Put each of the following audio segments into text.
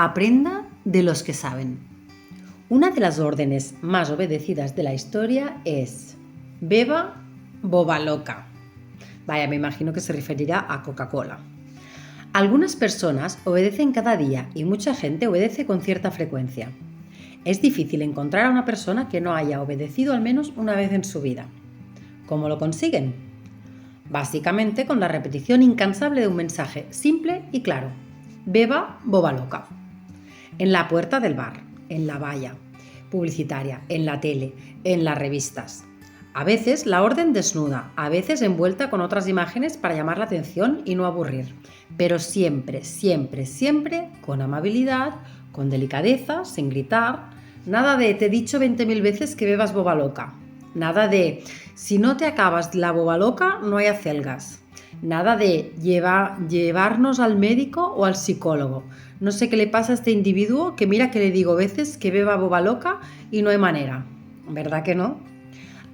Aprenda de los que saben. Una de las órdenes más obedecidas de la historia es: beba boba loca. Vaya, me imagino que se referirá a Coca-Cola. Algunas personas obedecen cada día y mucha gente obedece con cierta frecuencia. Es difícil encontrar a una persona que no haya obedecido al menos una vez en su vida. ¿Cómo lo consiguen? Básicamente con la repetición incansable de un mensaje simple y claro: beba boba loca. En la puerta del bar, en la valla publicitaria, en la tele, en las revistas. A veces la orden desnuda, a veces envuelta con otras imágenes para llamar la atención y no aburrir, pero siempre, siempre, siempre con amabilidad, con delicadeza, sin gritar. Nada de te he dicho 20.000 veces que bebas boba loca. Nada de si no te acabas la boba loca no hay acelgas. Nada de llevarnos al médico o al psicólogo. No sé qué le pasa a este individuo que mira que le digo veces que beba boba loca y no hay manera. ¿Verdad que no?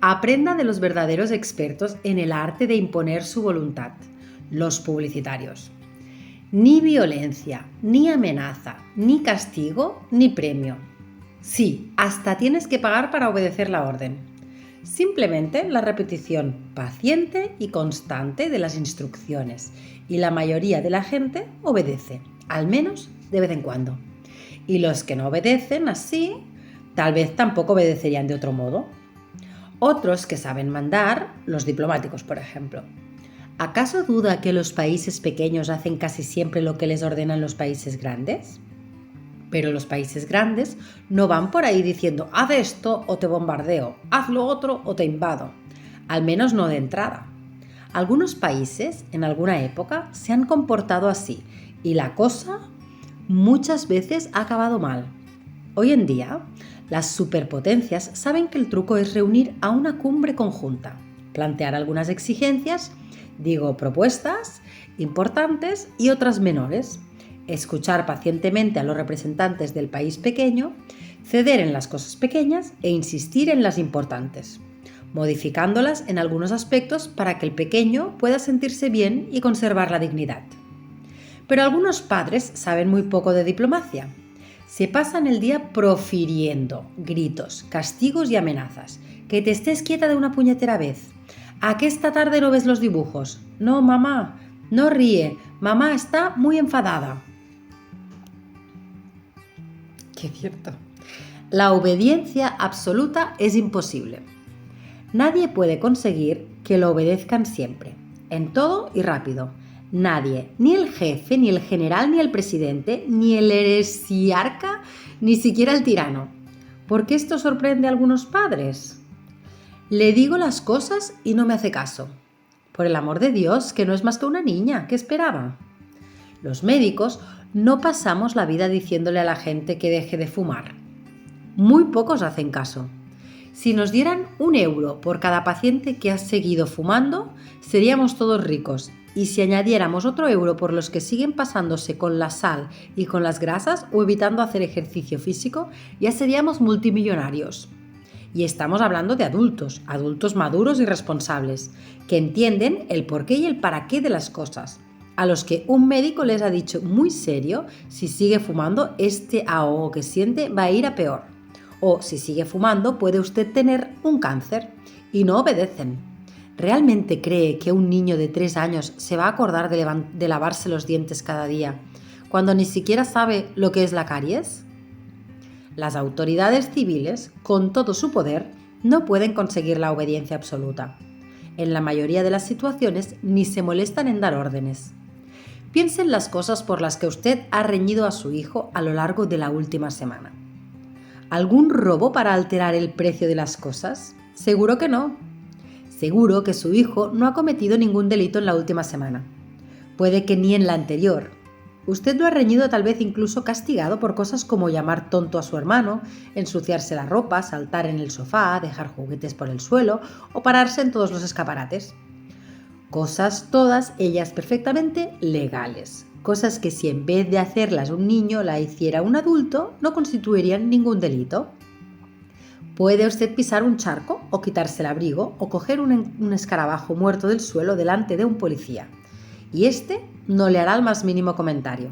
Aprenda de los verdaderos expertos en el arte de imponer su voluntad, los publicitarios. Ni violencia, ni amenaza, ni castigo, ni premio. Sí, hasta tienes que pagar para obedecer la orden. Simplemente la repetición paciente y constante de las instrucciones, y la mayoría de la gente obedece, al menos de vez en cuando. Y los que no obedecen así, tal vez tampoco obedecerían de otro modo. Otros que saben mandar, los diplomáticos, por ejemplo. ¿Acaso duda que los países pequeños hacen casi siempre lo que les ordenan los países grandes? Pero los países grandes no van por ahí diciendo haz esto o te bombardeo, haz lo otro o te invado. Al menos no de entrada. Algunos países, en alguna época, se han comportado así y la cosa muchas veces ha acabado mal. Hoy en día, las superpotencias saben que el truco es reunir a una cumbre conjunta, plantear algunas exigencias, propuestas importantes y otras menores, escuchar pacientemente a los representantes del país pequeño, ceder en las cosas pequeñas e insistir en las importantes, modificándolas en algunos aspectos para que el pequeño pueda sentirse bien y conservar la dignidad. Pero algunos padres saben muy poco de diplomacia. Se pasan el día profiriendo gritos, castigos y amenazas. Que te estés quieta de una puñetera vez. ¿A qué esta tarde no ves los dibujos? No, mamá, no ríe. Mamá está muy enfadada. Qué cierto. La obediencia absoluta es imposible. Nadie puede conseguir que lo obedezcan siempre, en todo y rápido. Nadie, ni el jefe, ni el general, ni el presidente, ni el heresiarca, ni siquiera el tirano. ¿Por qué esto sorprende a algunos padres? Le digo las cosas y no me hace caso. Por el amor de Dios, que no es más que una niña, ¿qué esperaba? Los médicos no pasamos la vida diciéndole a la gente que deje de fumar. Muy pocos hacen caso. Si nos dieran 1 euro por cada paciente que ha seguido fumando, seríamos todos ricos. Y si añadiéramos otro euro por los que siguen pasándose con la sal y con las grasas o evitando hacer ejercicio físico, ya seríamos multimillonarios. Y estamos hablando de adultos maduros y responsables, que entienden el porqué y el para qué de las cosas, a los que un médico les ha dicho muy serio: si sigue fumando, este ahogo que siente va a ir a peor. O si sigue fumando, puede usted tener un cáncer. Y no obedecen. ¿Realmente cree que un niño de 3 años se va a acordar de lavarse los dientes cada día, cuando ni siquiera sabe lo que es la caries? Las autoridades civiles, con todo su poder, no pueden conseguir la obediencia absoluta. En la mayoría de las situaciones ni se molestan en dar órdenes. Piense en las cosas por las que usted ha reñido a su hijo a lo largo de la última semana. ¿Algún robo para alterar el precio de las cosas? Seguro que no. Seguro que su hijo no ha cometido ningún delito en la última semana. Puede que ni en la anterior. Usted lo ha reñido, tal vez incluso castigado, por cosas como llamar tonto a su hermano, ensuciarse la ropa, saltar en el sofá, dejar juguetes por el suelo o pararse en todos los escaparates. Cosas todas ellas perfectamente legales. Cosas que si en vez de hacerlas un niño la hiciera un adulto, no constituirían ningún delito. Puede usted pisar un charco o quitarse el abrigo o coger un escarabajo muerto del suelo delante de un policía, y este no le hará el más mínimo comentario.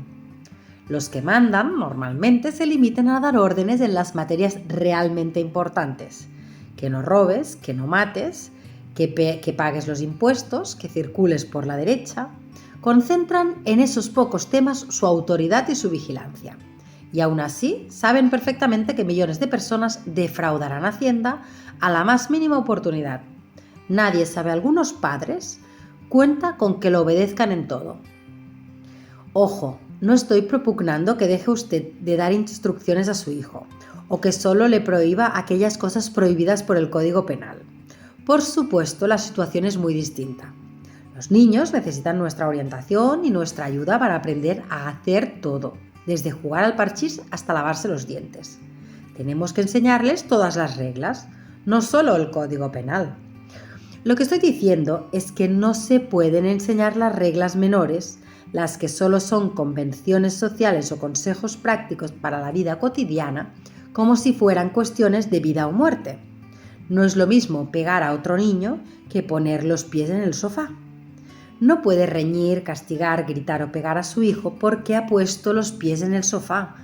Los que mandan normalmente se limitan a dar órdenes en las materias realmente importantes. Que no robes, que no mates, que pagues los impuestos, que circules por la derecha. Concentran en esos pocos temas su autoridad y su vigilancia. Y aún así saben perfectamente que millones de personas defraudarán a Hacienda a la más mínima oportunidad. Nadie sabe, algunos padres cuenta con que lo obedezcan en todo. Ojo, no estoy propugnando que deje usted de dar instrucciones a su hijo o que solo le prohíba aquellas cosas prohibidas por el Código Penal. Por supuesto, la situación es muy distinta. Los niños necesitan nuestra orientación y nuestra ayuda para aprender a hacer todo, desde jugar al parchís hasta lavarse los dientes. Tenemos que enseñarles todas las reglas, no solo el Código Penal. Lo que estoy diciendo es que no se pueden enseñar las reglas menores, las que solo son convenciones sociales o consejos prácticos para la vida cotidiana, como si fueran cuestiones de vida o muerte. No es lo mismo pegar a otro niño que poner los pies en el sofá. No puede reñir, castigar, gritar o pegar a su hijo porque ha puesto los pies en el sofá.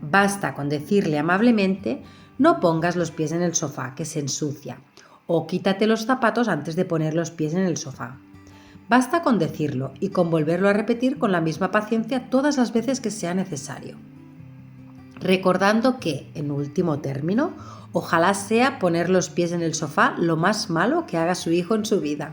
Basta con decirle amablemente: no pongas los pies en el sofá, que se ensucia, o quítate los zapatos antes de poner los pies en el sofá. Basta con decirlo y con volverlo a repetir con la misma paciencia todas las veces que sea necesario. Recordando que, en último término, ojalá sea poner los pies en el sofá lo más malo que haga su hijo en su vida.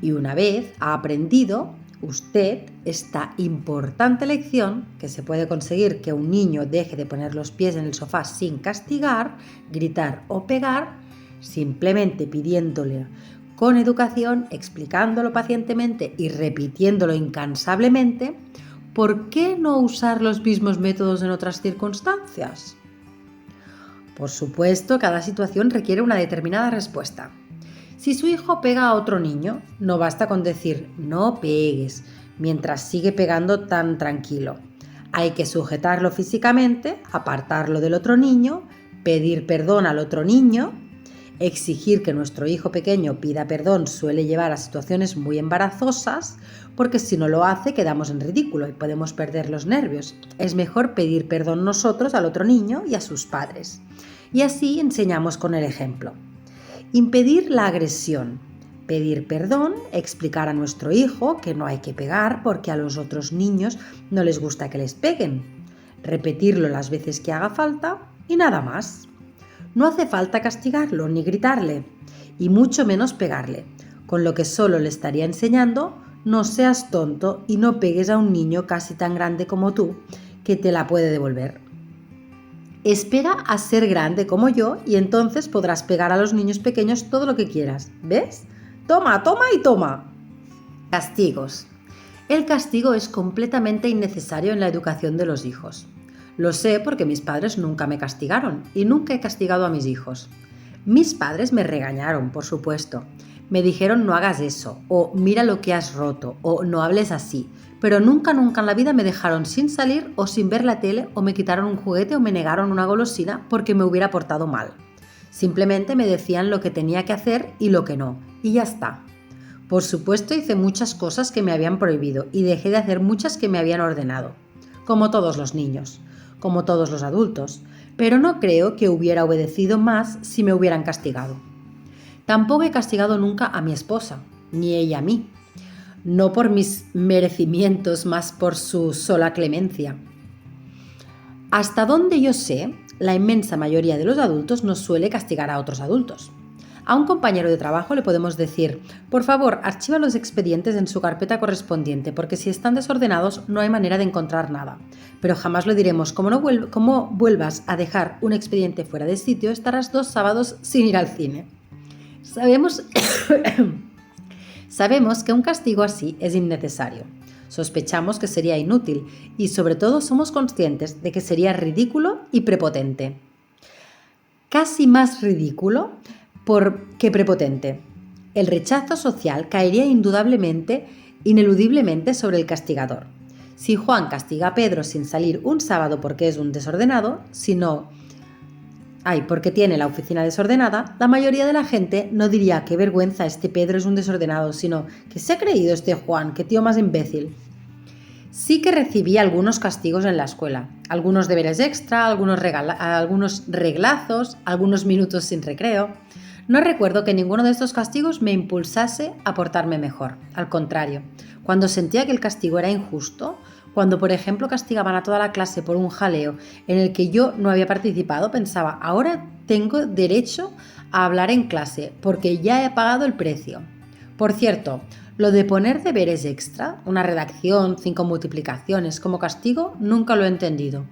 Y una vez ha aprendido usted esta importante lección, que se puede conseguir que un niño deje de poner los pies en el sofá sin castigar, gritar o pegar, simplemente pidiéndole con educación, explicándolo pacientemente y repitiéndolo incansablemente, ¿por qué no usar los mismos métodos en otras circunstancias? Por supuesto, cada situación requiere una determinada respuesta. Si su hijo pega a otro niño, no basta con decir «no pegues» mientras sigue pegando tan tranquilo. Hay que sujetarlo físicamente, apartarlo del otro niño, pedir perdón al otro niño. Exigir que nuestro hijo pequeño pida perdón suele llevar a situaciones muy embarazosas, porque si no lo hace quedamos en ridículo y podemos perder los nervios. Es mejor pedir perdón nosotros al otro niño y a sus padres. Y así enseñamos con el ejemplo. Impedir la agresión. Pedir perdón, explicar a nuestro hijo que no hay que pegar porque a los otros niños no les gusta que les peguen. Repetirlo las veces que haga falta y nada más. No hace falta castigarlo ni gritarle, y mucho menos pegarle, con lo que solo le estaría enseñando: no seas tonto y no pegues a un niño casi tan grande como tú, que te la puede devolver. Espera a ser grande como yo y entonces podrás pegar a los niños pequeños todo lo que quieras. ¿Ves? Toma, toma y toma. Castigos. El castigo es completamente innecesario en la educación de los hijos. Lo sé porque mis padres nunca me castigaron y nunca he castigado a mis hijos. Mis padres me regañaron, por supuesto. Me dijeron: no hagas eso, o mira lo que has roto, o no hables así. Pero nunca en la vida me dejaron sin salir o sin ver la tele, o me quitaron un juguete o me negaron una golosina porque me hubiera portado mal. Simplemente me decían lo que tenía que hacer y lo que no, y ya está. Por supuesto, hice muchas cosas que me habían prohibido y dejé de hacer muchas que me habían ordenado, como todos los niños, como todos los adultos, pero no creo que hubiera obedecido más si me hubieran castigado. Tampoco he castigado nunca a mi esposa, ni ella a mí, no por mis merecimientos, más por su sola clemencia. Hasta donde yo sé, la inmensa mayoría de los adultos no suele castigar a otros adultos. A un compañero de trabajo le podemos decir: por favor, archiva los expedientes en su carpeta correspondiente, porque si están desordenados no hay manera de encontrar nada. Pero jamás le diremos: como vuelvas a dejar un expediente fuera de sitio, estarás 2 sábados sin ir al cine. Sabemos que un castigo así es innecesario. Sospechamos que sería inútil y sobre todo somos conscientes de que sería ridículo y prepotente. Casi más ridículo que prepotente. El rechazo social caería ineludiblemente sobre el castigador. Si Juan castiga a Pedro sin salir un sábado porque es un desordenado, porque tiene la oficina desordenada, la mayoría de la gente no diría: qué vergüenza, este Pedro es un desordenado, sino: ¿qué se ha creído este Juan? ¡Qué tío más imbécil! Sí que recibí algunos castigos en la escuela, algunos deberes extra, algunos reglazos, algunos minutos sin recreo. No recuerdo que ninguno de estos castigos me impulsase a portarme mejor. Al contrario, cuando sentía que el castigo era injusto, cuando por ejemplo castigaban a toda la clase por un jaleo en el que yo no había participado, pensaba, ahora tengo derecho a hablar en clase porque ya he pagado el precio. Por cierto, lo de poner deberes extra, una redacción, 5 multiplicaciones como castigo, nunca lo he entendido.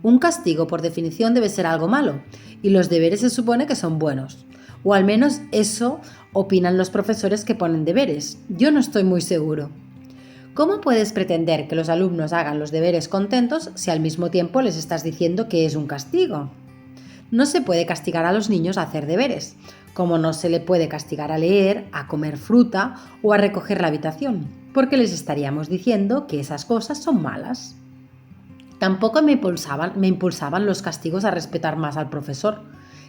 Un castigo por definición debe ser algo malo y los deberes se supone que son buenos. O al menos eso opinan los profesores que ponen deberes. Yo no estoy muy seguro. ¿Cómo puedes pretender que los alumnos hagan los deberes contentos si al mismo tiempo les estás diciendo que es un castigo? No se puede castigar a los niños a hacer deberes, como no se le puede castigar a leer, a comer fruta o a recoger la habitación, porque les estaríamos diciendo que esas cosas son malas. Tampoco me impulsaban los castigos a respetar más al profesor.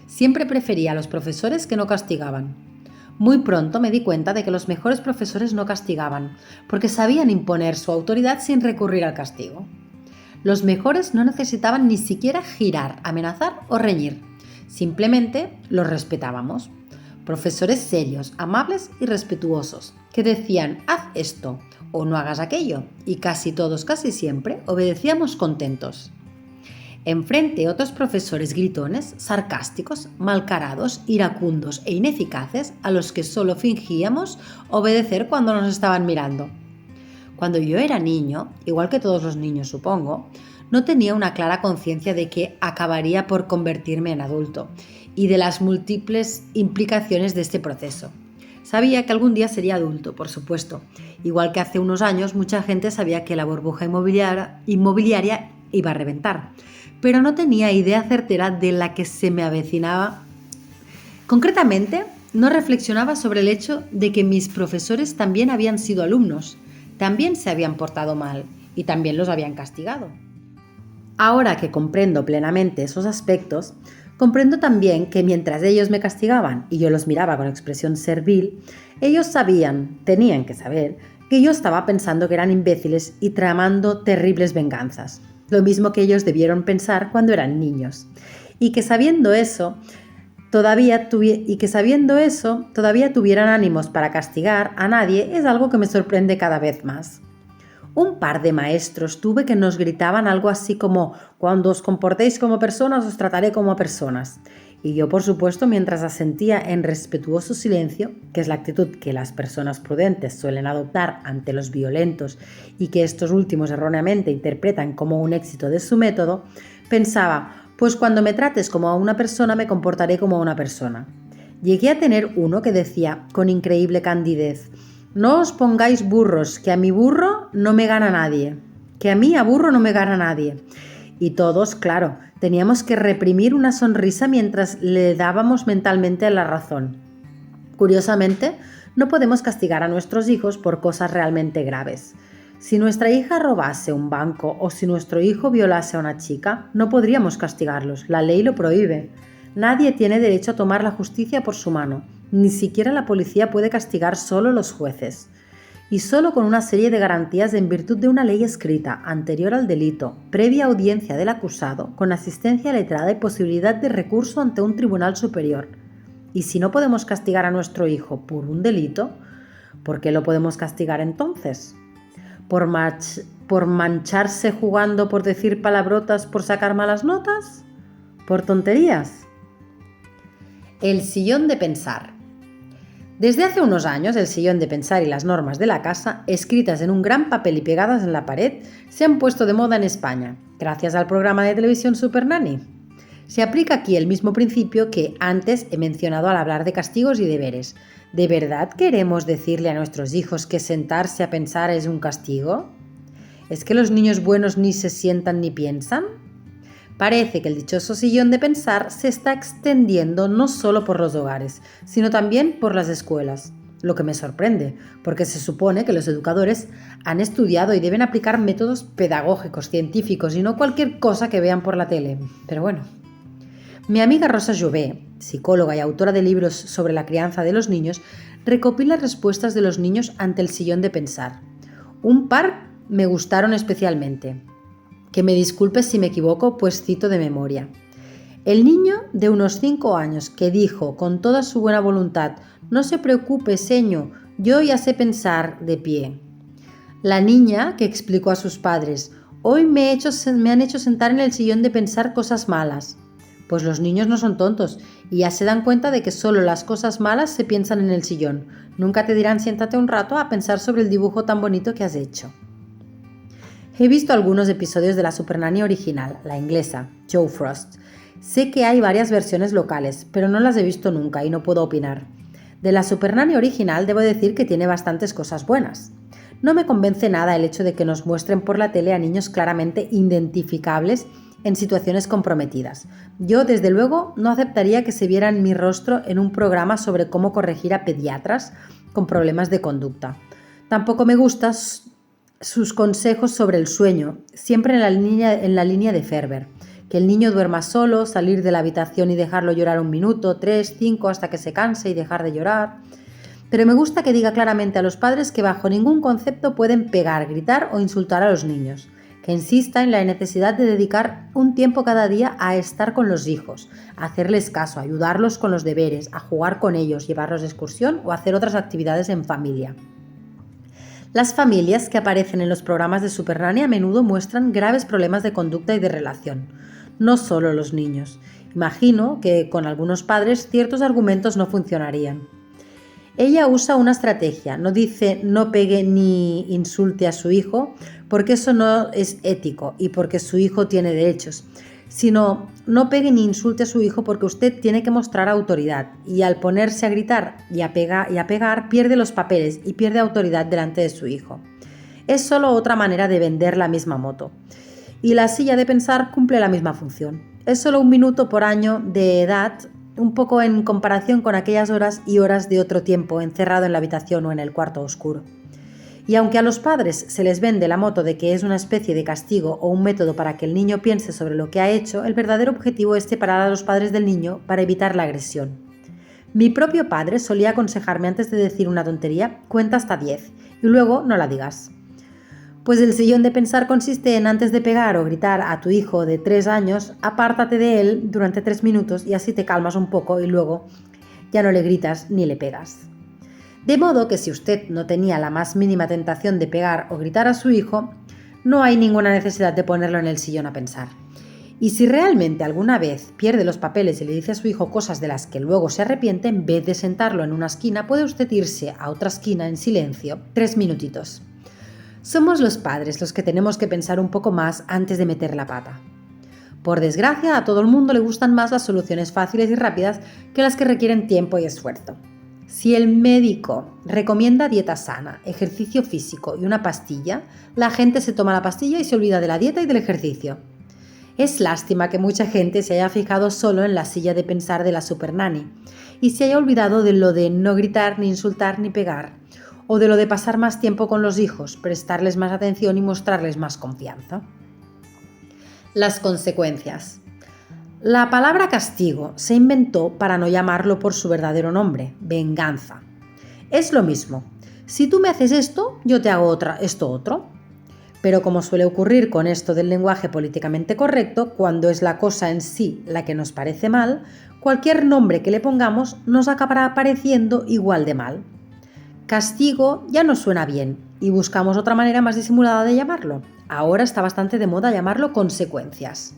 Siempre prefería a los profesores que no castigaban. Muy pronto me di cuenta de que los mejores profesores no castigaban, porque sabían imponer su autoridad sin recurrir al castigo. Los mejores no necesitaban ni siquiera girar, amenazar o reñir. Simplemente los respetábamos. Profesores serios, amables y respetuosos, que decían, haz esto o no hagas aquello, y casi todos, casi siempre, obedecíamos contentos. Enfrente otros profesores gritones, sarcásticos, malcarados, iracundos e ineficaces a los que solo fingíamos obedecer cuando nos estaban mirando. Cuando yo era niño, igual que todos los niños supongo, no tenía una clara conciencia de que acabaría por convertirme en adulto y de las múltiples implicaciones de este proceso. Sabía que algún día sería adulto, por supuesto, igual que hace unos años mucha gente sabía que la burbuja inmobiliaria iba a reventar, pero no tenía idea certera de la que se me avecinaba. Concretamente, no reflexionaba sobre el hecho de que mis profesores también habían sido alumnos, también se habían portado mal y también los habían castigado. Ahora que comprendo plenamente esos aspectos, comprendo también que mientras ellos me castigaban y yo los miraba con expresión servil, ellos tenían que saber, que yo estaba pensando que eran imbéciles y tramando terribles venganzas. Lo mismo que ellos debieron pensar cuando eran niños. Y que sabiendo eso, todavía tuvieran ánimos para castigar a nadie es algo que me sorprende cada vez más. Un par de maestros tuve que nos gritaban algo así como «Cuando os comportéis como personas, os trataré como personas». Y yo, por supuesto, mientras asentía en respetuoso silencio, que es la actitud que las personas prudentes suelen adoptar ante los violentos y que estos últimos erróneamente interpretan como un éxito de su método, pensaba «Pues cuando me trates como a una persona, me comportaré como a una persona». Llegué a tener uno que decía con increíble candidez «No os pongáis burros, que a mi burro no me gana nadie, que a mí a burro no me gana nadie». Y todos, claro, teníamos que reprimir una sonrisa mientras le dábamos mentalmente la razón. Curiosamente, no podemos castigar a nuestros hijos por cosas realmente graves. Si nuestra hija robase un banco o si nuestro hijo violase a una chica, no podríamos castigarlos, la ley lo prohíbe. Nadie tiene derecho a tomar la justicia por su mano. Ni siquiera la policía puede castigar, solo los jueces. Y solo con una serie de garantías en virtud de una ley escrita, anterior al delito, previa audiencia del acusado, con asistencia letrada y posibilidad de recurso ante un tribunal superior. Y si no podemos castigar a nuestro hijo por un delito, ¿por qué lo podemos castigar entonces? ¿Por mancharse jugando, por decir palabrotas, por sacar malas notas? ¿Por tonterías? El sillón de pensar. Desde hace unos años, el sillón de pensar y las normas de la casa, escritas en un gran papel y pegadas en la pared, se han puesto de moda en España, gracias al programa de televisión Super Nanny. Se aplica aquí el mismo principio que antes he mencionado al hablar de castigos y deberes. ¿De verdad queremos decirle a nuestros hijos que sentarse a pensar es un castigo? ¿Es que los niños buenos ni se sientan ni piensan? Parece que el dichoso sillón de pensar se está extendiendo no solo por los hogares, sino también por las escuelas. Lo que me sorprende, porque se supone que los educadores han estudiado y deben aplicar métodos pedagógicos, científicos y no cualquier cosa que vean por la tele. Pero bueno. Mi amiga Rosa Jové, psicóloga y autora de libros sobre la crianza de los niños, recopila respuestas de los niños ante el sillón de pensar. Un par me gustaron especialmente. Que me disculpes si me equivoco, pues cito de memoria. El niño de unos 5 años que dijo con toda su buena voluntad: «No se preocupe, señor, yo ya sé pensar de pie». La niña que explicó a sus padres: «Hoy me han hecho sentar en el sillón de pensar cosas malas». Pues los niños no son tontos y ya se dan cuenta de que solo las cosas malas se piensan en el sillón. Nunca te dirán: «Siéntate un rato a pensar sobre el dibujo tan bonito que has hecho». He visto algunos episodios de la Super Nanny original, la inglesa, Joe Frost. Sé que hay varias versiones locales, pero no las he visto nunca y no puedo opinar. De la Super Nanny original debo decir que tiene bastantes cosas buenas. No me convence nada el hecho de que nos muestren por la tele a niños claramente identificables en situaciones comprometidas. Yo, desde luego, no aceptaría que se viera en mi rostro en un programa sobre cómo corregir a pediatras con problemas de conducta. Tampoco me gustan sus consejos sobre el sueño, siempre en la línea de Ferber. Que el niño duerma solo, salir de la habitación y dejarlo llorar 1 minuto, 3, 5, hasta que se canse y dejar de llorar. Pero me gusta que diga claramente a los padres que bajo ningún concepto pueden pegar, gritar o insultar a los niños. Que insista en la necesidad de dedicar un tiempo cada día a estar con los hijos, a hacerles caso, a ayudarlos con los deberes, a jugar con ellos, llevarlos de excursión o hacer otras actividades en familia. Las familias que aparecen en los programas de Super Nanny a menudo muestran graves problemas de conducta y de relación. No solo los niños. Imagino que con algunos padres ciertos argumentos no funcionarían. Ella usa una estrategia, no dice no pegue ni insulte a su hijo, porque eso no es ético y porque su hijo tiene derechos, sino no pegue ni insulte a su hijo porque usted tiene que mostrar autoridad y al ponerse a gritar y a pegar pierde los papeles y pierde autoridad delante de su hijo. Es solo otra manera de vender la misma moto. Y la silla de pensar cumple la misma función. Es solo 1 minuto por año de edad, un poco en comparación con aquellas horas y horas de otro tiempo encerrado en la habitación o en el cuarto oscuro. Y aunque a los padres se les vende la moto de que es una especie de castigo o un método para que el niño piense sobre lo que ha hecho, el verdadero objetivo es separar a los padres del niño para evitar la agresión. Mi propio padre solía aconsejarme antes de decir una tontería: cuenta hasta 10 y luego no la digas. Pues el sillón de pensar consiste en, antes de pegar o gritar a tu hijo de 3 años, apártate de él durante 3 minutos y así te calmas un poco y luego ya no le gritas ni le pegas. De modo que si usted no tenía la más mínima tentación de pegar o gritar a su hijo, no hay ninguna necesidad de ponerlo en el sillón a pensar. Y si realmente alguna vez pierde los papeles y le dice a su hijo cosas de las que luego se arrepiente, en vez de sentarlo en una esquina, puede usted irse a otra esquina en silencio 3 minutitos. Somos los padres los que tenemos que pensar un poco más antes de meter la pata. Por desgracia, a todo el mundo le gustan más las soluciones fáciles y rápidas que las que requieren tiempo y esfuerzo. Si el médico recomienda dieta sana, ejercicio físico y una pastilla, la gente se toma la pastilla y se olvida de la dieta y del ejercicio. Es lástima que mucha gente se haya fijado solo en la silla de pensar de la Super Nanny y se haya olvidado de lo de no gritar, ni insultar, ni pegar, o de lo de pasar más tiempo con los hijos, prestarles más atención y mostrarles más confianza. Las consecuencias. La palabra castigo se inventó para no llamarlo por su verdadero nombre, venganza. Es lo mismo. Si tú me haces esto, yo te hago esto otro. Pero como suele ocurrir con esto del lenguaje políticamente correcto, cuando es la cosa en sí la que nos parece mal, cualquier nombre que le pongamos nos acabará pareciendo igual de mal. Castigo ya no suena bien y buscamos otra manera más disimulada de llamarlo. Ahora está bastante de moda llamarlo consecuencias.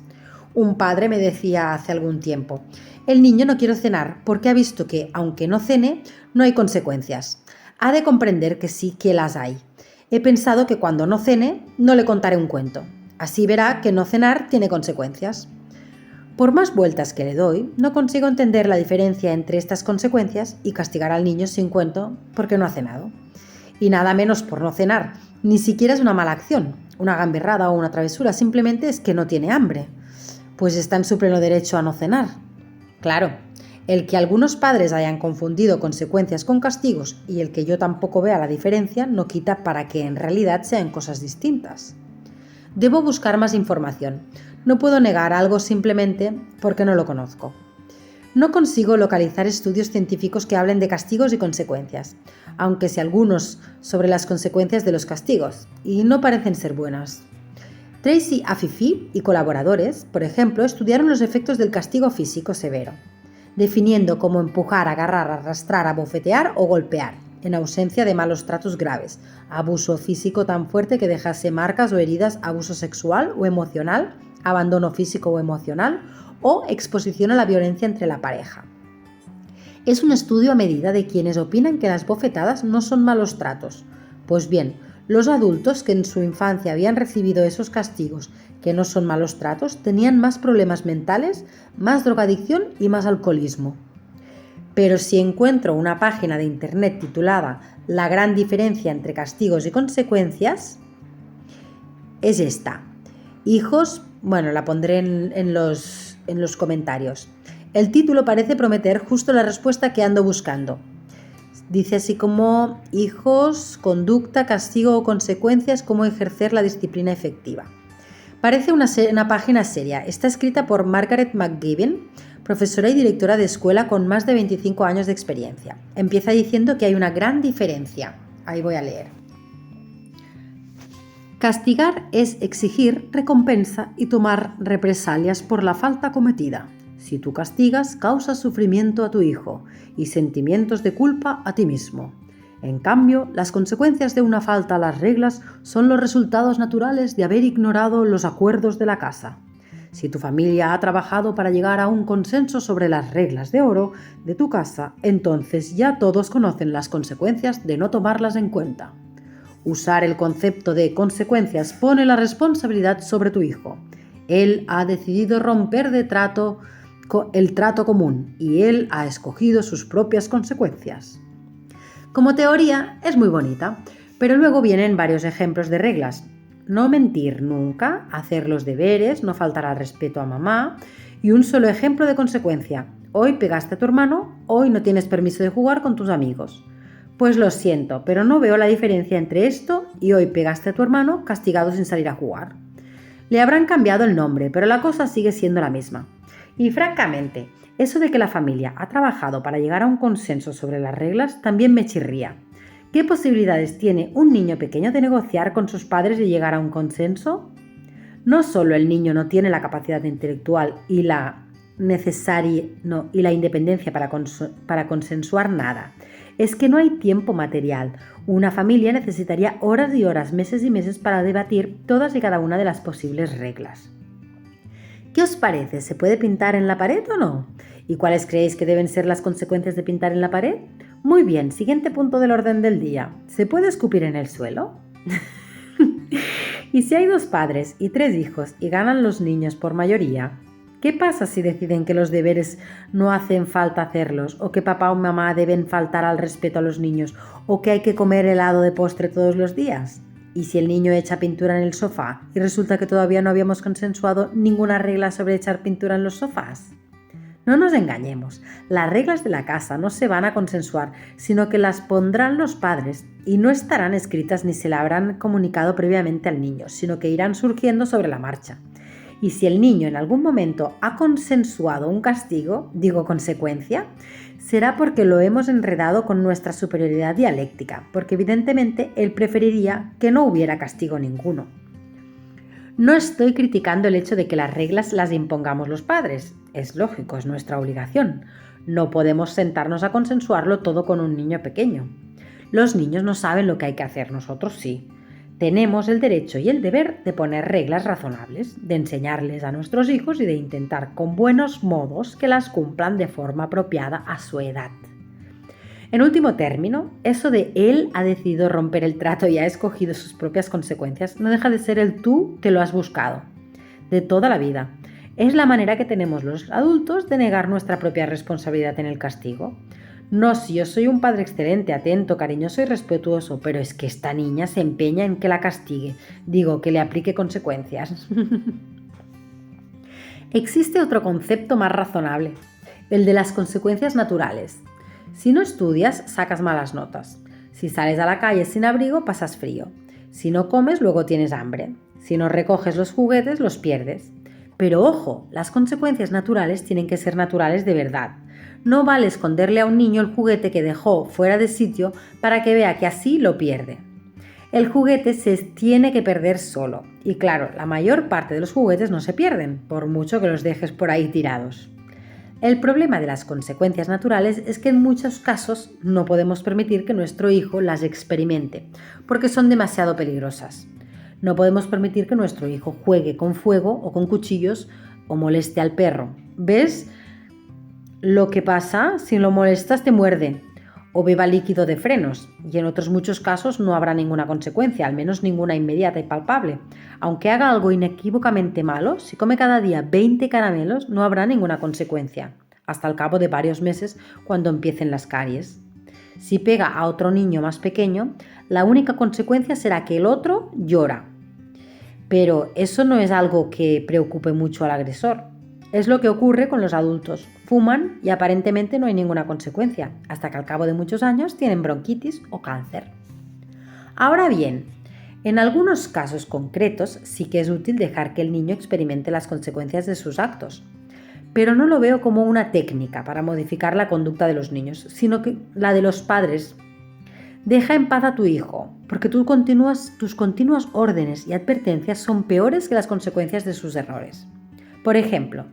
Un padre me decía hace algún tiempo: el niño no quiere cenar porque ha visto que, aunque no cene, no hay consecuencias. Ha de comprender que sí que las hay. He pensado que cuando no cene, no le contaré un cuento. Así verá que no cenar tiene consecuencias. Por más vueltas que le doy, no consigo entender la diferencia entre estas consecuencias y castigar al niño sin cuento porque no ha cenado. Y nada menos por no cenar, ni siquiera es una mala acción, una gamberrada o una travesura, simplemente es que no tiene hambre, pues está en su pleno derecho a no cenar. Claro, el que algunos padres hayan confundido consecuencias con castigos y el que yo tampoco vea la diferencia no quita para que en realidad sean cosas distintas. Debo buscar más información. No puedo negar algo simplemente porque no lo conozco. No consigo localizar estudios científicos que hablen de castigos y consecuencias, aunque sí algunos sobre las consecuencias de los castigos, y no parecen ser buenas. Tracy Afifi y colaboradores, por ejemplo, estudiaron los efectos del castigo físico severo, definiendo cómo empujar, agarrar, arrastrar, abofetear o golpear, en ausencia de malos tratos graves, abuso físico tan fuerte que dejase marcas o heridas, abuso sexual o emocional, abandono físico o emocional, o exposición a la violencia entre la pareja. Es un estudio a medida de quienes opinan que las bofetadas no son malos tratos. Pues bien, los adultos que en su infancia habían recibido esos castigos que no son malos tratos tenían más problemas mentales, más drogadicción y más alcoholismo. Pero si encuentro una página de internet titulada La gran diferencia entre castigos y consecuencias, es esta. Hijos, bueno, la pondré en los comentarios. El título parece prometer justo la respuesta que ando buscando. Dice así como hijos, conducta, castigo o consecuencias, cómo ejercer la disciplina efectiva. Parece una página seria. Está escrita por Margaret McGibbon, profesora y directora de escuela con más de 25 años de experiencia. Empieza diciendo que hay una gran diferencia. Ahí voy a leer. Castigar es exigir recompensa y tomar represalias por la falta cometida. Si tú castigas, causas sufrimiento a tu hijo y sentimientos de culpa a ti mismo. En cambio, las consecuencias de una falta a las reglas son los resultados naturales de haber ignorado los acuerdos de la casa. Si tu familia ha trabajado para llegar a un consenso sobre las reglas de oro de tu casa, entonces ya todos conocen las consecuencias de no tomarlas en cuenta. Usar el concepto de consecuencias pone la responsabilidad sobre tu hijo. Él ha decidido romper el trato común y él ha escogido sus propias consecuencias. Como teoría es muy bonita, pero luego vienen varios ejemplos de reglas. No mentir nunca, hacer los deberes, no faltar al respeto a mamá y un solo ejemplo de consecuencia. Hoy pegaste a tu hermano, hoy no tienes permiso de jugar con tus amigos. Pues lo siento, pero no veo la diferencia entre esto y hoy pegaste a tu hermano castigado sin salir a jugar. Le habrán cambiado el nombre, pero la cosa sigue siendo la misma. Y francamente, eso de que la familia ha trabajado para llegar a un consenso sobre las reglas también me chirría. ¿Qué posibilidades tiene un niño pequeño de negociar con sus padres y llegar a un consenso? No solo el niño no tiene la capacidad intelectual y la independencia para consensuar nada. Es que no hay tiempo material. Una familia necesitaría horas y horas, meses y meses para debatir todas y cada una de las posibles reglas. ¿Qué os parece? ¿Se puede pintar en la pared o no? ¿Y cuáles creéis que deben ser las consecuencias de pintar en la pared? Muy bien, siguiente punto del orden del día. ¿Se puede escupir en el suelo? ¿Y si hay 2 padres y 3 hijos y ganan los niños por mayoría? ¿Qué pasa si deciden que los deberes no hacen falta hacerlos, o que papá o mamá deben faltar al respeto a los niños, o que hay que comer helado de postre todos los días? ¿Y si el niño echa pintura en el sofá y resulta que todavía no habíamos consensuado ninguna regla sobre echar pintura en los sofás? No nos engañemos, las reglas de la casa no se van a consensuar, sino que las pondrán los padres y no estarán escritas ni se la habrán comunicado previamente al niño, sino que irán surgiendo sobre la marcha. Y si el niño en algún momento ha consensuado un castigo, digo consecuencia, será porque lo hemos enredado con nuestra superioridad dialéctica, porque evidentemente él preferiría que no hubiera castigo ninguno. No estoy criticando el hecho de que las reglas las impongamos los padres. Es lógico, es nuestra obligación. No podemos sentarnos a consensuarlo todo con un niño pequeño. Los niños no saben lo que hay que hacer, nosotros sí. Tenemos el derecho y el deber de poner reglas razonables, de enseñarles a nuestros hijos y de intentar con buenos modos que las cumplan de forma apropiada a su edad. En último término, eso de él ha decidido romper el trato y ha escogido sus propias consecuencias no deja de ser el tú que lo has buscado, de toda la vida. Es la manera que tenemos los adultos de negar nuestra propia responsabilidad en el castigo. No, si yo soy un padre excelente, atento, cariñoso y respetuoso, pero es que esta niña se empeña en que la castigue, que le aplique consecuencias. Existe otro concepto más razonable, el de las consecuencias naturales. Si no estudias, sacas malas notas. Si sales a la calle sin abrigo, pasas frío. Si no comes, luego tienes hambre. Si no recoges los juguetes, los pierdes. Pero ojo, las consecuencias naturales tienen que ser naturales de verdad. No vale esconderle a un niño el juguete que dejó fuera de sitio para que vea que así lo pierde. El juguete se tiene que perder solo. Y claro, la mayor parte de los juguetes no se pierden, por mucho que los dejes por ahí tirados. El problema de las consecuencias naturales es que en muchos casos no podemos permitir que nuestro hijo las experimente, porque son demasiado peligrosas. No podemos permitir que nuestro hijo juegue con fuego o con cuchillos o moleste al perro. ¿Ves lo que pasa? Si lo molestas te muerde. O beba líquido de frenos, y en otros muchos casos no habrá ninguna consecuencia, al menos ninguna inmediata y palpable. Aunque haga algo inequívocamente malo, si come cada día 20 caramelos no habrá ninguna consecuencia, hasta el cabo de varios meses cuando empiecen las caries. Si pega a otro niño más pequeño, la única consecuencia será que el otro llora. Pero eso no es algo que preocupe mucho al agresor. Es lo que ocurre con los adultos. Fuman y aparentemente no hay ninguna consecuencia, hasta que al cabo de muchos años tienen bronquitis o cáncer. Ahora bien, en algunos casos concretos sí que es útil dejar que el niño experimente las consecuencias de sus actos, pero no lo veo como una técnica para modificar la conducta de los niños, sino que la de los padres. Deja en paz a tu hijo, porque tus continuas órdenes y advertencias son peores que las consecuencias de sus errores. Por ejemplo,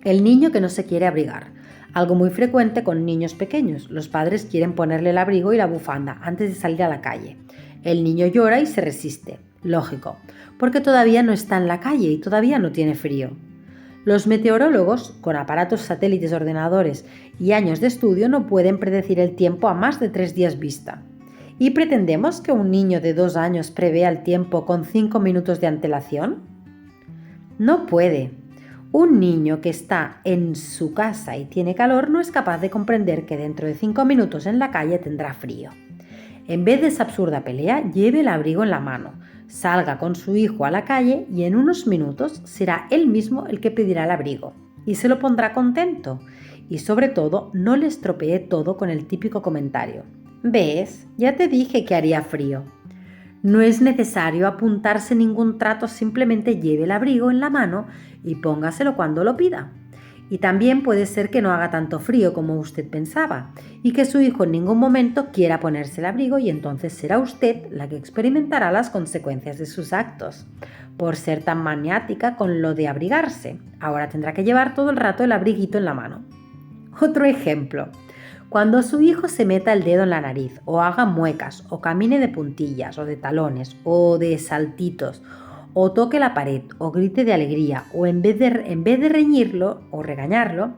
el niño que no se quiere abrigar. Algo muy frecuente con niños pequeños. Los padres quieren ponerle el abrigo y la bufanda antes de salir a la calle. El niño llora y se resiste. Lógico, porque todavía no está en la calle y todavía no tiene frío. Los meteorólogos, con aparatos satélites, ordenadores y años de estudio, no pueden predecir el tiempo a más de 3 días vista. ¿Y pretendemos que un niño de 2 años prevea el tiempo con 5 minutos de antelación? No puede. Un niño que está en su casa y tiene calor no es capaz de comprender que dentro de 5 minutos en la calle tendrá frío. En vez de esa absurda pelea, lleve el abrigo en la mano, salga con su hijo a la calle y en unos minutos será él mismo el que pedirá el abrigo y se lo pondrá contento. Y sobre todo, no le estropee todo con el típico comentario: ¿ves? Ya te dije que haría frío. No es necesario apuntarse ningún trato, simplemente lleve el abrigo en la mano y póngaselo cuando lo pida. Y también puede ser que no haga tanto frío como usted pensaba y que su hijo en ningún momento quiera ponerse el abrigo y entonces será usted la que experimentará las consecuencias de sus actos. Por ser tan maniática con lo de abrigarse, ahora tendrá que llevar todo el rato el abriguito en la mano. Otro ejemplo. Cuando su hijo se meta el dedo en la nariz, o haga muecas, o camine de puntillas, o de talones, o de saltitos, o toque la pared, o grite de alegría, o en vez de reñirlo o regañarlo,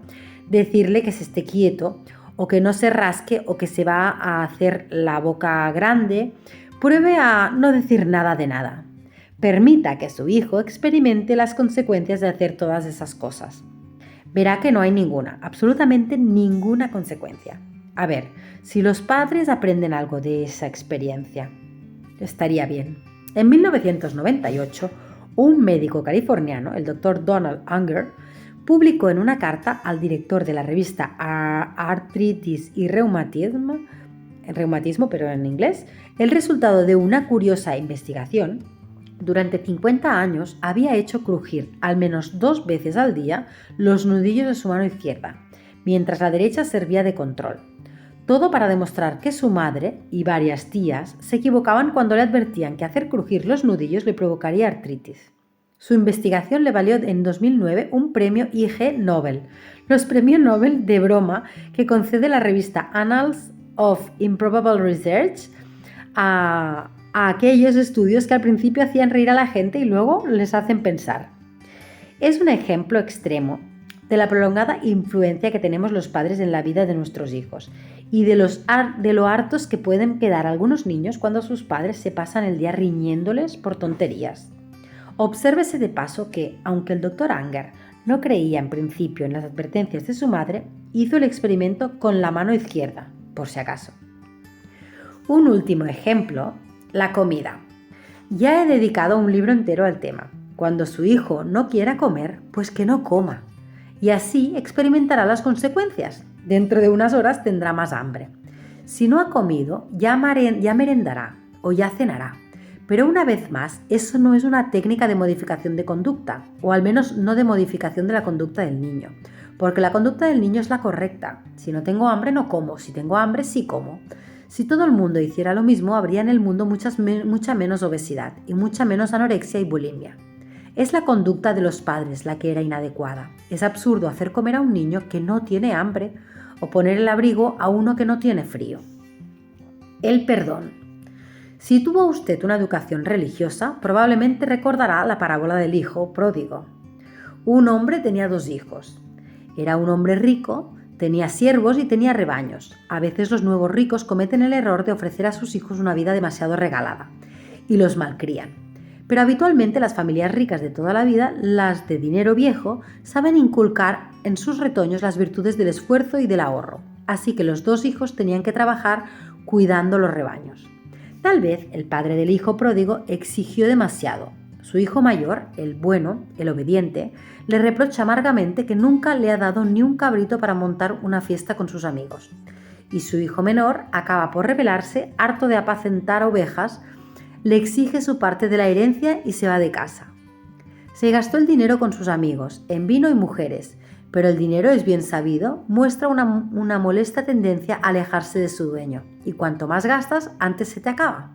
decirle que se esté quieto, o que no se rasque, o que se va a hacer la boca grande, pruebe a no decir nada de nada. Permita que su hijo experimente las consecuencias de hacer todas esas cosas. Verá que no hay ninguna, absolutamente ninguna consecuencia. A ver, si los padres aprenden algo de esa experiencia, estaría bien. En 1998, un médico californiano, el Dr. Donald Unger, publicó en una carta al director de la revista Artritis y Reumatismo, pero en inglés, el resultado de una curiosa investigación. Durante 50 años había hecho crujir al menos 2 veces al día los nudillos de su mano izquierda, mientras la derecha servía de control. Todo para demostrar que su madre y varias tías se equivocaban cuando le advertían que hacer crujir los nudillos le provocaría artritis. Su investigación le valió en 2009 un premio Ig Nobel, los premios Nobel de broma que concede la revista Annals of Improbable Research a aquellos estudios que al principio hacían reír a la gente y luego les hacen pensar. Es un ejemplo extremo de la prolongada influencia que tenemos los padres en la vida de nuestros hijos y de lo hartos que pueden quedar algunos niños cuando sus padres se pasan el día riñéndoles por tonterías. Obsérvese de paso que, aunque el Dr. Unger no creía en principio en las advertencias de su madre, hizo el experimento con la mano izquierda, por si acaso. Un último ejemplo: la comida. Ya he dedicado un libro entero al tema. Cuando su hijo no quiera comer, pues que no coma. Y así experimentará las consecuencias. Dentro de unas horas tendrá más hambre. Si no ha comido, ya merendará o ya cenará. Pero una vez más, eso no es una técnica de modificación de conducta, o al menos no de modificación de la conducta del niño, porque la conducta del niño es la correcta. Si no tengo hambre, no como. Si tengo hambre, sí como. Si todo el mundo hiciera lo mismo, habría en el mundo mucha menos obesidad y mucha menos anorexia y bulimia. Es la conducta de los padres la que era inadecuada. Es absurdo hacer comer a un niño que no tiene hambre o poner el abrigo a uno que no tiene frío. El perdón. Si tuvo usted una educación religiosa, probablemente recordará la parábola del hijo pródigo. Un hombre tenía 2 hijos. Era un hombre rico, tenía siervos y tenía rebaños. A veces los nuevos ricos cometen el error de ofrecer a sus hijos una vida demasiado regalada y los malcrían. Pero habitualmente las familias ricas de toda la vida, las de dinero viejo, saben inculcar en sus retoños las virtudes del esfuerzo y del ahorro. Así que los 2 hijos tenían que trabajar cuidando los rebaños. Tal vez el padre del hijo pródigo exigió demasiado. Su hijo mayor, el bueno, el obediente, le reprocha amargamente que nunca le ha dado ni un cabrito para montar una fiesta con sus amigos. Y su hijo menor acaba por rebelarse, harto de apacentar ovejas, le exige su parte de la herencia y se va de casa. Se gastó el dinero con sus amigos, en vino y mujeres, pero el dinero, es bien sabido, muestra una molesta tendencia a alejarse de su dueño, y cuanto más gastas, antes se te acaba.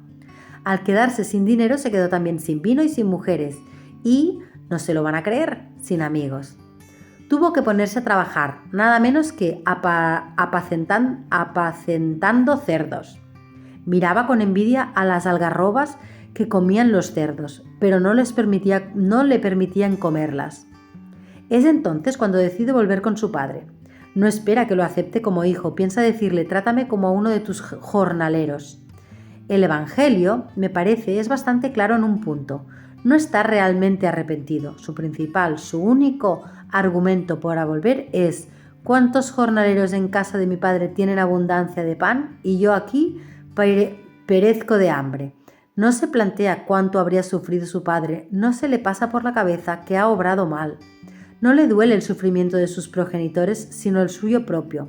Al quedarse sin dinero, se quedó también sin vino y sin mujeres, y, no se lo van a creer, sin amigos. Tuvo que ponerse a trabajar, nada menos que apacentando cerdos. Miraba con envidia a las algarrobas que comían los cerdos, pero no le permitían comerlas. Es entonces cuando decide volver con su padre. No espera que lo acepte como hijo, piensa decirle: trátame como a uno de tus jornaleros. El Evangelio, me parece, es bastante claro en un punto. No está realmente arrepentido. Su único argumento para volver es: ¿cuántos jornaleros en casa de mi padre tienen abundancia de pan y yo aquí perezco de hambre? No se plantea cuánto habría sufrido su padre, no se le pasa por la cabeza que ha obrado mal. No le duele el sufrimiento de sus progenitores, sino el suyo propio.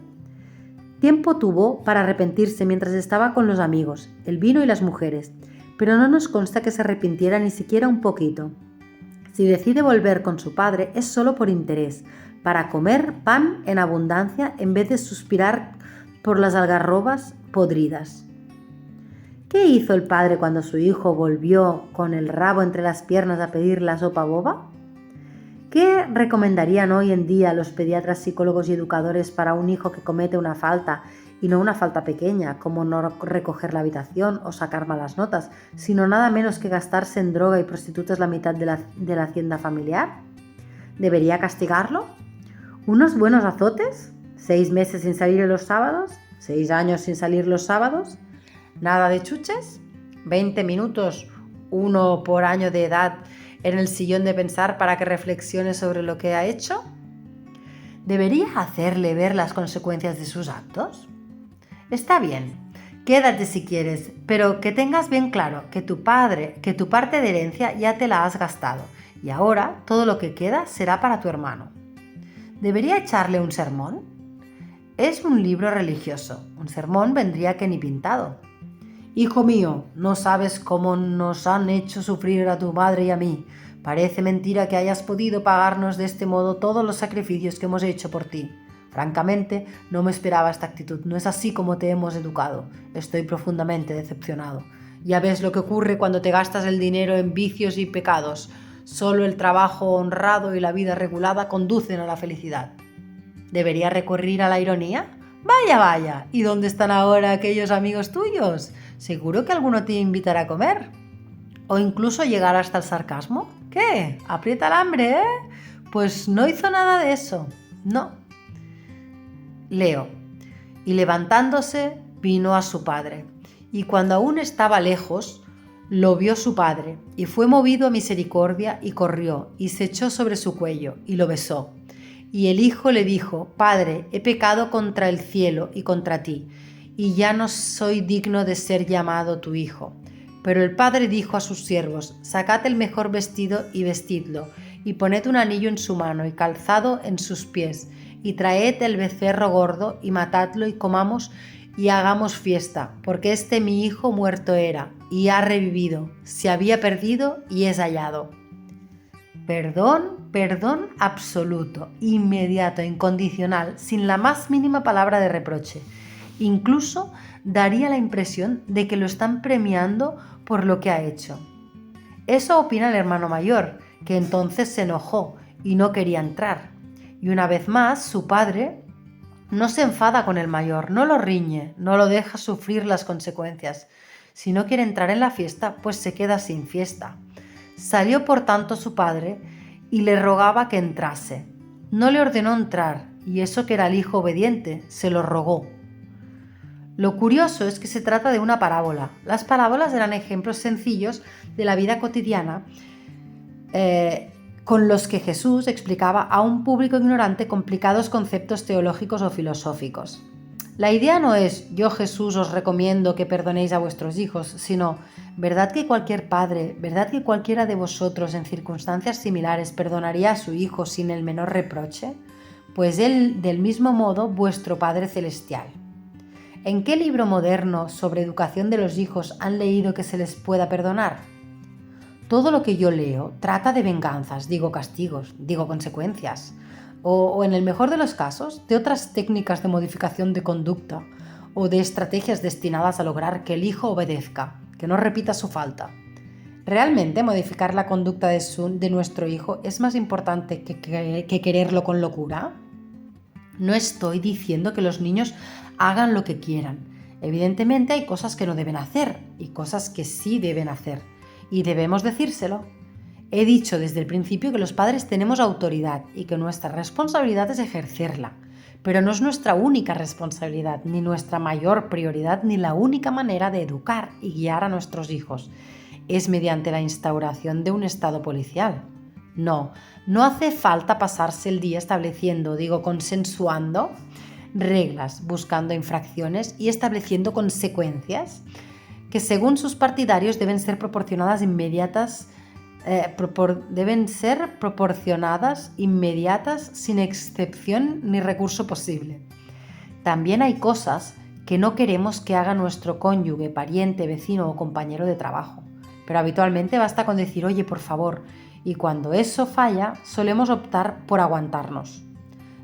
Tiempo tuvo para arrepentirse mientras estaba con los amigos, el vino y las mujeres, pero no nos consta que se arrepintiera ni siquiera un poquito. Si decide volver con su padre es solo por interés, para comer pan en abundancia en vez de suspirar por las algarrobas podridas. ¿Qué hizo el padre cuando su hijo volvió con el rabo entre las piernas a pedir la sopa boba? ¿Qué recomendarían hoy en día los pediatras, psicólogos y educadores para un hijo que comete una falta, y no una falta pequeña, como no recoger la habitación o sacar malas notas, sino nada menos que gastarse en droga y prostitutas la mitad de la hacienda familiar? ¿Debería castigarlo? ¿Unos buenos azotes? ¿6 meses sin salir los sábados? ¿6 años sin salir los sábados? ¿Nada de chuches? ¿20 minutos, 1 por año de edad, en el sillón de pensar para que reflexione sobre lo que ha hecho? ¿Debería hacerle ver las consecuencias de sus actos? Está bien, quédate si quieres, pero que tengas bien claro que tu parte de herencia ya te la has gastado y ahora todo lo que queda será para tu hermano. ¿Debería echarle un sermón? Es un libro religioso, un sermón vendría que ni pintado. Hijo mío, no sabes cómo nos han hecho sufrir a tu madre y a mí. Parece mentira que hayas podido pagarnos de este modo todos los sacrificios que hemos hecho por ti. Francamente, no me esperaba esta actitud. No es así como te hemos educado. Estoy profundamente decepcionado. Ya ves lo que ocurre cuando te gastas el dinero en vicios y pecados. Solo el trabajo honrado y la vida regulada conducen a la felicidad. ¿Debería recurrir a la ironía? Vaya, vaya. ¿Y dónde están ahora aquellos amigos tuyos? Seguro que alguno te invitará a comer. O incluso llegar hasta el sarcasmo. ¿Qué? ¿Aprieta el hambre, Pues no hizo nada de eso. No. Leo. Y levantándose, vino a su padre. Y cuando aún estaba lejos, lo vio su padre, y fue movido a misericordia, y corrió, y se echó sobre su cuello, y lo besó. Y el hijo le dijo: Padre, he pecado contra el cielo y contra ti, y ya no soy digno de ser llamado tu hijo. Pero el padre dijo a sus siervos: Sacad el mejor vestido y vestidlo, y poned un anillo en su mano y calzado en sus pies, y traed el becerro gordo y matadlo y comamos y hagamos fiesta, porque este mi hijo muerto era y ha revivido, se había perdido y es hallado. Perdón, perdón absoluto, inmediato, incondicional, sin la más mínima palabra de reproche. Incluso daría la impresión de que lo están premiando por lo que ha hecho. Eso opina el hermano mayor, que entonces se enojó y no quería entrar. Y una vez más, su padre no se enfada con el mayor, no lo riñe, no lo deja sufrir las consecuencias. Si no quiere entrar en la fiesta, pues se queda sin fiesta. Salió por tanto su padre y le rogaba que entrase. No le ordenó entrar, y eso que era el hijo obediente, se lo rogó. Lo curioso es que se trata de una parábola. Las parábolas eran ejemplos sencillos de la vida cotidiana con los que Jesús explicaba a un público ignorante complicados conceptos teológicos o filosóficos. La idea no es yo Jesús os recomiendo que perdonéis a vuestros hijos, sino ¿verdad que cualquier padre, verdad que cualquiera de vosotros en circunstancias similares perdonaría a su hijo sin el menor reproche? Pues él, del mismo modo, vuestro Padre Celestial. ¿En qué libro moderno sobre educación de los hijos han leído que se les pueda perdonar? Todo lo que yo leo trata de venganzas, digo castigos, digo consecuencias, o en el mejor de los casos, de otras técnicas de modificación de conducta o de estrategias destinadas a lograr que el hijo obedezca, que no repita su falta. ¿Realmente modificar la conducta de nuestro hijo es más importante que quererlo con locura? No estoy diciendo que los niños hagan lo que quieran. Evidentemente hay cosas que no deben hacer y cosas que sí deben hacer. Y debemos decírselo. He dicho desde el principio que los padres tenemos autoridad y que nuestra responsabilidad es ejercerla, pero no es nuestra única responsabilidad, ni nuestra mayor prioridad, ni la única manera de educar y guiar a nuestros hijos. Es mediante la instauración de un estado policial. No hace falta pasarse el día consensuando reglas, buscando infracciones y estableciendo consecuencias que según sus partidarios deben ser proporcionadas inmediatas sin excepción ni recurso posible. También hay cosas que no queremos que haga nuestro cónyuge, pariente, vecino o compañero de trabajo, pero habitualmente basta con decir oye, por favor, y cuando eso falla solemos optar por aguantarnos.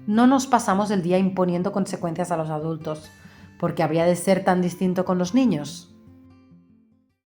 No nos pasamos el día imponiendo consecuencias a los adultos, porque habría de ser tan distinto con los niños.